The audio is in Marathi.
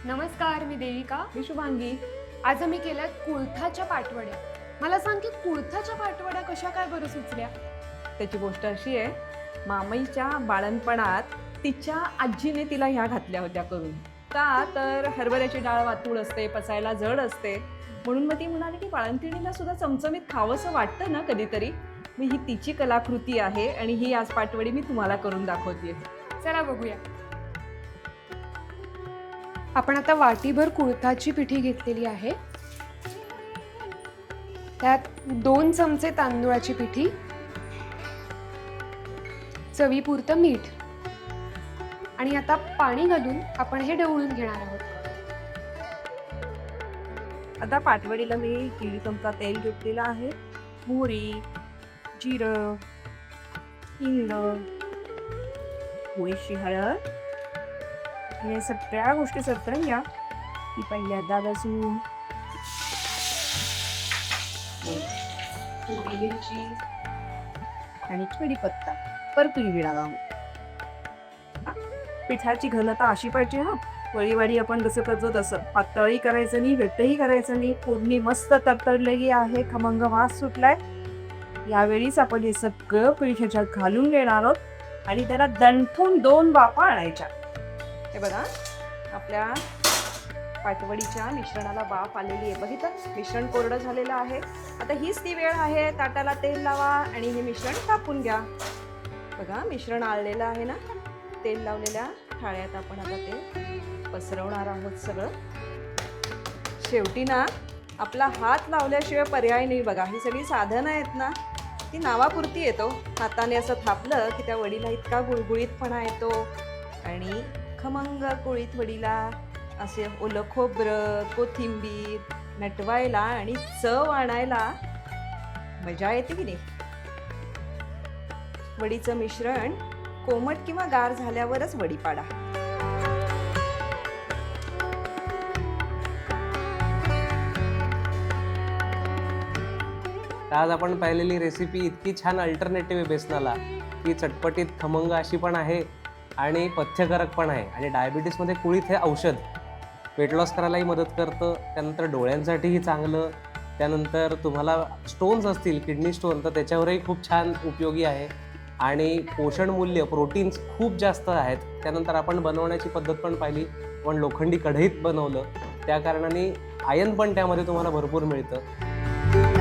नमस्कार, मी देविका. मी शुभांगी. आज आम्ही केल्यात कुळथाच्या पाटवड्या. मला सांग की कुळथाच्या पाटवड्या कशा काय बरं सुचल्या? त्याची गोष्ट अशी आहे, मामईच्या बाळणपणात तिच्या आजीने तिला ह्या घातल्या होत्या करून. का तर हरभऱ्याची डाळ वातूळ असते, पचायला जड असते, म्हणून मग ती म्हणाली की बाळंतिणीला सुद्धा चमचमीत खावंसं वाटतं ना कधीतरी. मी ही तिची कलाकृती आहे आणि ही आज पाटवडी मी तुम्हाला करून दाखवते. चला बघूया. आपण आता वाटीभर कुळथाची पिठी घेतलेली आहे. त्यात 2 चमचे तांदूळाची पिठी, चवीपुरतं मीठ आणि आता पाणी घालून आपण हे ढवळून घेणार आहोत. आता पाटवडीला मी 1.5 चमचा तेल घेतलेलं आहे. मोहरी, जिरं, हिंग, थोडीशी हळद, हे सगळ्या गोष्टी सतरंग घ्या. की पहिल्यांदा लसूण, हिरवी मिरची आणि कढीपत्ता परतून घेणार आहोत. पिठाची घनता अशी पाहिजे हा, वळीवाडी आपण जसं करतो तसं. पातळही करायचं नाही, घट्टही करायचं नाही. फोडणी मस्त तडतडलेली आहे, खमंग वास सुटलाय. यावेळीच आपण हे सगळं पीठ ह्याच्यात घालून घेणार आहोत आणि त्याला दणठून 2 वाफा आणायच्या. हे बघा, आपल्या पाटवडीच्या मिश्रणाला वाफ आलेली आहे. बघितलं, मिश्रण कोरडं झालेलं आहे. आता हीच ती वेळ आहे, ताटाला तेल लावा आणि हे मिश्रण टाकून घ्या. बघा, मिश्रण आळलेलं आहे ना. तेल लावलेल्या थाळ्यात आपण आता ते पसरवणार आहोत सगळं. शेवटी ना, आपला हात लावल्याशिवाय पर्याय नाही. बघा, ही सगळी साधनं आहेत ना, ती नावापुरती येतो. हाताने असं थापलं की त्या वडीला इतका गुळगुळीतपणा येतो आणि खमंग कुळीत वडीला असे ओलं खोबरं, कोथिंबीर नटवायला आणि चव आणायला मजा येते की नाही. वडीचं मिश्रण कोमट किंवा गार झाल्यावरच वडी पाडा. आज आपण पाहिलेली रेसिपी इतकी छान अल्टरनेटिव्ह आहे बेसनाला, की चटपटीत खमंग अशी पण आहे आणि पथ्यकारक पण आहे. आणि डायबिटीसमध्ये कुळीथ हे औषध वेट लॉस करायलाही मदत करतं. त्यानंतर डोळ्यांसाठीही चांगलं. त्यानंतर तुम्हाला स्टोन्स असतील, किडनी स्टोन, तर त्याच्यावरही खूप छान उपयोगी आहे. आणि पोषण मूल्य, प्रोटीन्स खूप जास्त आहेत. त्यानंतर आपण बनवण्याची पद्धत पण पाहिली, आपण लोखंडी कढईत बनवलं, त्या कारणाने आयर्न पण त्यामध्ये तुम्हाला भरपूर मिळतं.